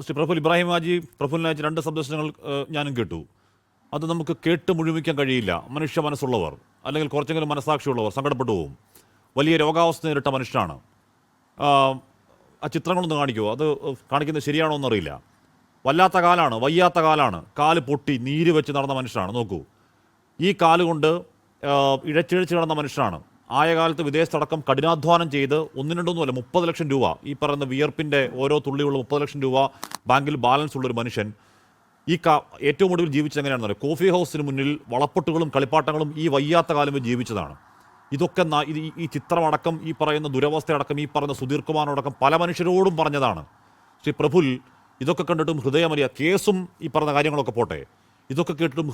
ശ്രീ പ്രഫുൽ ഇബ്രാഹിം ഹാജി പ്രഫുലിനെ അയച്ച 2 സന്ദേശങ്ങൾ ഞാനും കേട്ടു. അത് നമുക്ക് കേട്ട് മുഴുമിക്കാൻ കഴിയില്ല. മനുഷ്യ മനസ്സുള്ളവർ അല്ലെങ്കിൽ കുറച്ചെങ്കിലും മനസാക്ഷിയുള്ളവർ സങ്കടപ്പെട്ടു പോകും. വലിയ രോഗാവസ്ഥ നേരിട്ട മനുഷ്യനാണ്. ആ ചിത്രങ്ങളൊന്ന് കാണിക്കുമോ? അത് കാണിക്കുന്നത് ശരിയാണോ എന്നറിയില്ല. വല്ലാത്ത കാലാണ്, വയ്യാത്ത കാലാണ്, കാല് പൊട്ടി നീര് വെച്ച് നടന്ന മനുഷ്യനാണ്. നോക്കൂ, ഈ കാലുകൊണ്ട് ഇഴച്ചിഴച്ച് കിടന്ന മനുഷ്യനാണ്. ആയ കാലത്ത് വിദേശത്തടക്കം കഠിനാധ്വാനം ചെയ്ത് 1-2 30 ലക്ഷം രൂപ, ഈ പറയുന്ന വിയർപ്പിൻ്റെ ഓരോ തുള്ളിയുള്ള 30 ലക്ഷം രൂപ ബാങ്കിൽ ബാലൻസ് ഉള്ളൊരു മനുഷ്യൻ ഈ ഏറ്റവും ഒടുവിൽ ജീവിച്ചത് എങ്ങനെയാണെന്ന് പറയുക, കോഫി ഹൗസിന് മുന്നിൽ വളപ്പൊട്ടുകളും കളിപ്പാട്ടങ്ങളും ഈ വയ്യാത്ത കാലം ജീവിച്ചതാണ്. ഇതൊക്കെ ഈ ചിത്രമടക്കം, ഈ പറയുന്ന ദുരവസ്ഥയടക്കം, ഈ പറയുന്ന സുധീർ കുമാറിനോടക്കം പല മനുഷ്യരോടും പറഞ്ഞതാണ്. ശ്രീ പ്രഫുൽ ഇതൊക്കെ കണ്ടിട്ടും ഹൃദയമറിയ കേസും ഈ പറഞ്ഞ കാര്യങ്ങളൊക്കെ പോട്ടെ, ഇതൊക്കെ കേട്ടിട്ടും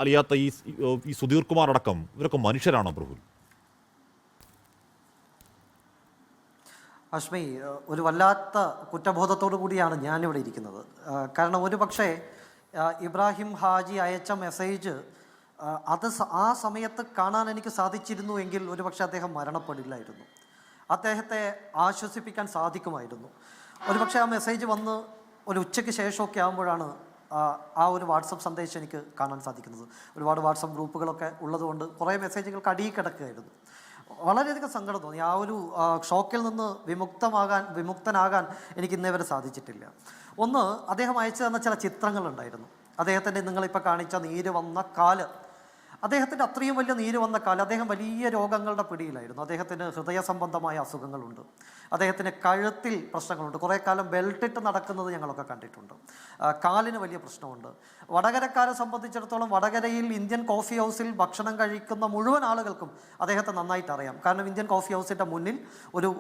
അറിയാത്ത ഈ സുധീർ കുമാർ അടക്കം ഇവരൊക്കെ മനുഷ്യരാണോ പ്രഫുൽ? അശ്മി, ഒരു വല്ലാത്ത കുറ്റബോധത്തോടു കൂടിയാണ് ഞാനിവിടെ ഇരിക്കുന്നത്. കാരണം ഒരു പക്ഷേ ഇബ്രാഹിം ഹാജി അയച്ച മെസ്സേജ് അത് ആ സമയത്ത് കാണാൻ എനിക്ക് സാധിച്ചിരുന്നു എങ്കിൽ ഒരുപക്ഷെ അദ്ദേഹം മരണപ്പെടില്ലായിരുന്നു. അദ്ദേഹത്തെ ആശ്വസിപ്പിക്കാൻ സാധിക്കുമായിരുന്നു. ഒരുപക്ഷെ ആ മെസ്സേജ് വന്ന് ഒരു ഉച്ചയ്ക്ക് ശേഷമൊക്കെ ആകുമ്പോഴാണ് ആ ഒരു വാട്സപ്പ് സന്ദേശം എനിക്ക് കാണാൻ സാധിക്കുന്നത്. ഒരുപാട് വാട്സപ്പ് ഗ്രൂപ്പുകളൊക്കെ ഉള്ളതുകൊണ്ട് കുറേ മെസ്സേജുകൾക്ക് അടിയിൽ കിടക്കുകയായിരുന്നു. വളരെയധികം സങ്കടം തോന്നി. ആ ഒരു ഷോക്കിൽ നിന്ന് വിമുക്തനാകാൻ എനിക്ക് ഇന്നേ വരെ സാധിച്ചിട്ടില്ല. ഒന്ന്, അദ്ദേഹം അയച്ചു തന്ന ചില ചിത്രങ്ങളുണ്ടായിരുന്നു. അദ്ദേഹത്തിൻ്റെ നിങ്ങളിപ്പോൾ കാണിച്ച നീര് വന്ന കാല്, അദ്ദേഹത്തിൻ്റെ അത്രയും വലിയ നീര് വന്ന കാല്, അദ്ദേഹം വലിയ രോഗങ്ങളുടെ പിടിയിലായിരുന്നു. അദ്ദേഹത്തിന് ഹൃദയ സംബന്ധമായ അസുഖങ്ങളുണ്ട്, അദ്ദേഹത്തിന് കഴുത്തിൽ പ്രശ്നങ്ങളുണ്ട്, കുറേ കാലം ബെൽറ്റിട്ട് നടക്കുന്നത് ഞങ്ങളൊക്കെ കണ്ടിട്ടുണ്ട്. കാലിന് വലിയ പ്രശ്നമുണ്ട്. വടകരക്കാരെ സംബന്ധിച്ചിടത്തോളം വടകരയിൽ ഇന്ത്യൻ കോഫി ഹൗസിൽ ഭക്ഷണം കഴിക്കുന്ന മുഴുവൻ ആളുകൾക്കും അദ്ദേഹത്തെ നന്നായിട്ട് അറിയാം. കാരണം ഇന്ത്യൻ കോഫി ഹൗസിൻ്റെ മുന്നിൽ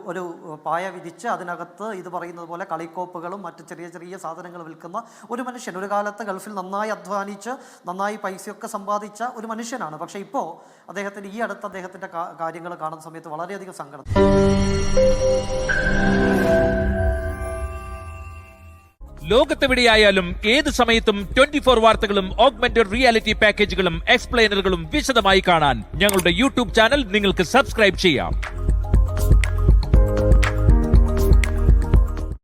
ഒരു പായ വിരിച്ച് അതിനകത്ത് ഇത് പറയുന്നത് പോലെ കളിക്കോപ്പുകളും മറ്റ് ചെറിയ ചെറിയ സാധനങ്ങൾ വിൽക്കുന്ന ഒരു മനുഷ്യൻ, ഒരു കാലത്ത് ഗൾഫിൽ നന്നായി അധ്വാനിച്ച് നന്നായി പൈസയൊക്കെ സമ്പാദിച്ച ഒരു മനുഷ്യനാണ്. പക്ഷേ ഇപ്പോൾ അദ്ദേഹത്തിന് ഈ അടുത്ത് അദ്ദേഹത്തിൻ്റെ കാര്യങ്ങൾ കാണുന്ന സമയത്ത് വളരെയധികം സങ്കടം. ലോകത്തെവിടെയായാലും ഏത് സമയത്തും 24 വാർത്തകളും ഓഗ്മെന്റഡ് റിയാലിറ്റി പാക്കേജുകളും എക്സ്പ്ലെയിനറുകളും വിശദമായി കാണാൻ ഞങ്ങളുടെ യൂട്യൂബ് ചാനൽ നിങ്ങൾക്ക് സബ്സ്ക്രൈബ് ചെയ്യാം.